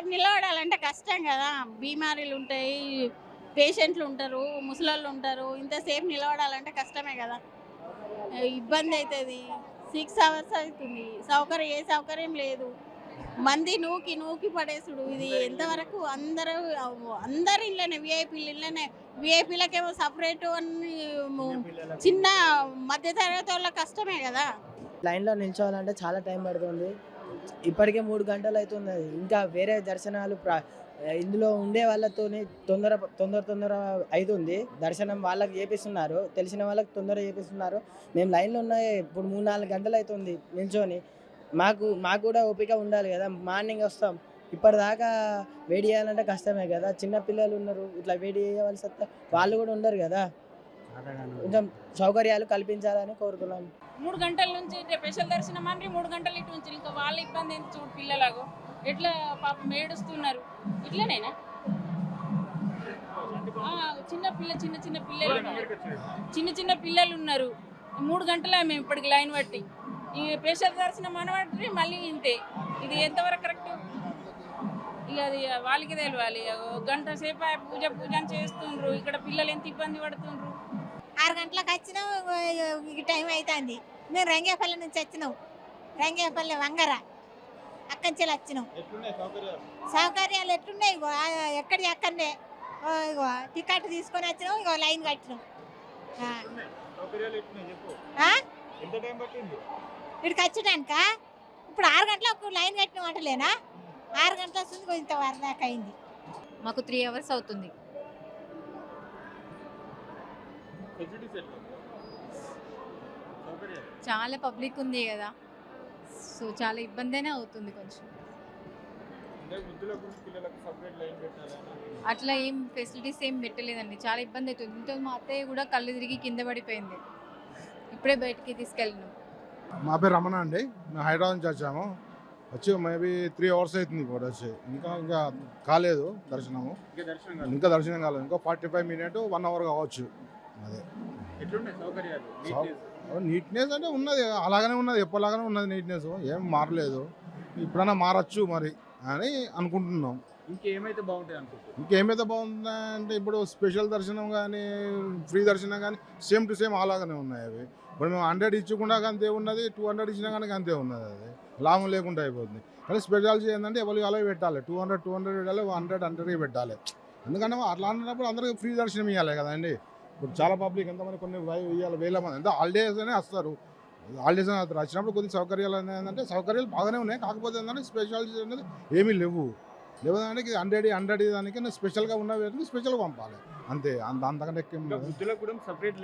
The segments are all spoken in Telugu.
ఇంతసేపు నిలబడాలంటే కష్టం కదా. బీమారీలు ఉంటాయి, పేషెంట్లు ఉంటారు, ముసలోళ్ళు ఉంటారు. ఇంతసేపు నిలబడాలంటే కష్టమే కదా, ఇబ్బంది అవుతుంది. 6 hours అవుతుంది, ఏ సౌకర్యం లేదు. మంది నూకి నూకి పడేసుడు. ఇది ఎంతవరకు అందరు ఇళ్ళనే, విఐపీలు ఇళ్ళనే. విఐపీలకేమో సపరేటు అని, చిన్న మధ్యతరగతి వాళ్ళ కష్టమే కదా. లైన్లో నిల్చోవాలంటే చాలా టైం పడుతుంది. ఇప్పటికే 3 గంటలు అవుతుంది. ఇంకా వేరే దర్శనాలు ఇందులో ఉండే వాళ్ళతోనే తొందర అవుతుంది. దర్శనం వాళ్ళకి చేపిస్తున్నారు, తెలిసిన వాళ్ళకి తొందర చేపిస్తున్నారు. మేము లైన్లో ఉన్నాయి ఇప్పుడు 3-4 గంటలు అవుతుంది నిల్చొని. మాకు కూడా ఓపిక ఉండాలి కదా. మార్నింగ్ వస్తాం, ఇప్పటిదాకా వెయిట్ చేయాలంటే కష్టమే కదా. చిన్న పిల్లలు ఉన్నారు, ఇట్లా వెయిట్ చేయవలసి వస్తే వాళ్ళు కూడా ఉండరు కదా. కొంచెం సౌకర్యాలు కల్పించాలని కోరుతున్నాం. 3 గంటల నుంచి స్పెషల్ దర్శనం అని 3 గంటలు ఇటు నుంచి ఇంకా వాళ్ళ ఇబ్బంది ఏంటి చూడు. పిల్లలకు ఎట్లా పాపం ఏడుస్తున్నారు. ఇట్లనేనా చిన్న పిల్లలు ఉన్నారు. 3 గంటలే మేము ఇప్పటికి లైన్ బట్టి. ఈ స్పెషల్ దర్శనం అనబట్టి మళ్ళీ ఇంతే. ఇది ఎంతవరకు కరెక్ట్? ఇక అది వాళ్ళకి తెలియాలి. గంట సేపు పూజ చేస్తుండ్రు. ఇక్కడ పిల్లలు ఎంత ఇబ్బంది పడుతుండ్రు. 6 గంటలకు వచ్చినాం, టైం అవుతుంది. మేము రంగేపల్లి నుంచి వచ్చినాం, రంగేపల్లి వంగర అక్కడి నుంచి వచ్చినాం. సౌకర్యాలు ఎట్లున్నాయి? ఎక్కడి అక్కడనే ఇగో టికెట్ తీసుకొని వచ్చినాం, ఇగో లైన్ కట్టినాం. ఇక్కడికి వచ్చడానిక ఇప్పుడు 6 గంటలకు లైన్ కట్టినాం అంటలేనా? 6 గంటల వస్తుంది, ఇంత వరదాకా అయింది. మాకు 3 hours అవుతుంది. చాలా పబ్లిక్ ఉంది కదా, సో చాలా ఇబ్బందినే అవుతుంది కొంచెం. అట్లా ఏం ఫెసిలిటీస్ ఏం పెట్టలేదండి, చాలా ఇబ్బంది అవుతుంది. ఇంట్లో మా అత్తయ్య కూడా కళ్ళు తిరిగి కింద పడిపోయింది, ఇప్పుడే బయటికి తీసుకెళ్ళినాం. మా పేరు రమణ అండి, మేము హైదరాబాద్ నుంచి వచ్చాము. వచ్చి మేబీ 3 hours అవుతుంది ఇప్పుడు వచ్చి. ఇంకా కాలేదు దర్శనము, ఇంకా దర్శనం కాలేదు. ఇంకా 45 minutes 1 hour కావచ్చు. అదే నీట్నెస్ అంటే ఉన్నది, అలాగనే ఉన్నది, ఎప్పటిలాగానే ఉన్నది నీట్నెస్, ఏం మారలేదు. ఇప్పుడైనా మారచ్చు మరి అని అనుకుంటున్నాం. ఇంకేమైతే బాగుంటుంది అంటే ఇప్పుడు స్పెషల్ దర్శనం కానీ ఫ్రీ దర్శనం కానీ సేమ్ టు సేమ్ అలాగనే ఉన్నాయి అవి. ఇప్పుడు మేము 100 ఇచ్చకుండా అంతే ఉన్నది, 200 ఇచ్చినా కానీ అంతే ఉన్నది. అది లాభం లేకుండా అయిపోతుంది. కానీ స్పెషాలిటీ ఏంటంటే ఎవరికి అలా పెట్టాలి, 200 పెట్టాలి, 100 పెట్టాలి. ఎందుకంటే అట్లా అన్నప్పుడు అందరికీ ఫ్రీ దర్శనం ఇవ్వాలి కదండి. ఇప్పుడు చాలా పబ్లిక్ ఎంతమంది కొన్ని వేల మంది అంటే హాలిడేస్ అనే వస్తారు, హాలిడేస్ అని వస్తారు. వచ్చినప్పుడు కొన్ని సౌకర్యాలు ఏంటంటే సౌకర్యాలు బాగానే ఉన్నాయి, కాకపోతే ఏంటంటే స్పెషాలిటీ అనేది ఏమీ లేవు. లేదంటే 100 దానికి స్పెషల్గా ఉన్న వేటికి స్పెషల్గా పంపాలి అంతే. అంతకంటే వృద్ధుల కొరకు సపరేట్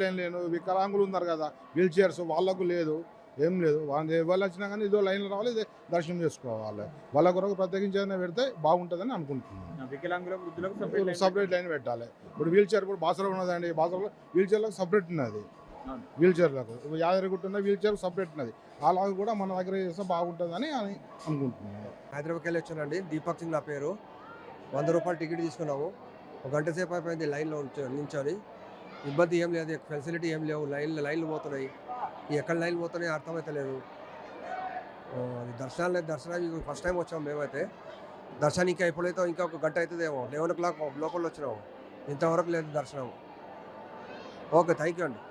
లైన్ లేదు. వికలాంగులు ఉన్నారు కదా, వీల్ చైర్స్, వాళ్ళకు లేదు, ఏం లేదు. వాళ్ళు ఎవరు వచ్చినా కానీ ఇదో లైన్లో రావాలి, ఇదే దర్శనం చేసుకోవాలి. వాళ్ళ కొరకు ప్రత్యేకించి ఏదైనా పెడితే బాగుంటుందని అనుకుంటున్నాను. సపరేట్ లైన్ పెట్టాలి. ఇప్పుడు వీల్ చైర్ కూడా బాసలో ఉన్నదండి, బాసలో వీల్ చైర్లకు సపరేట్ ఉన్నది. వీల్ చైర్లకు యాదగిరిగుట్ట ఉన్న వీల్ చైర్ సపరేట్ ఉన్నది. అలాగే కూడా మన దగ్గర చేస్తే బాగుంటుందని అనుకుంటున్నాను. హైదరాబాద్కి వెళ్ళి వచ్చానండి, దీపక్ సింగ్ నా పేరు. 100 రూపాయలు టికెట్ తీసుకున్నాము. 1 గంట సేపు అయిపోయింది లైన్లో నించొని. ఇబ్బంది ఏం లేదు, ఫెసిలిటీ ఏం లేవు. లైన్లు పోతున్నాయి, ఎక్కడ లైన్లు పోతున్నాయి అర్థమవుతలేదు. దర్శనానికి ఫస్ట్ టైం వచ్చాము మేమైతే. దర్శనానికి ఎప్పుడైతే ఇంకా 1 గంట అవుతుందేమో, 11 o'clock లోపల వచ్చినాము, ఇంతవరకు లేదు దర్శనం. ఓకే, థ్యాంక్ యూ అండి.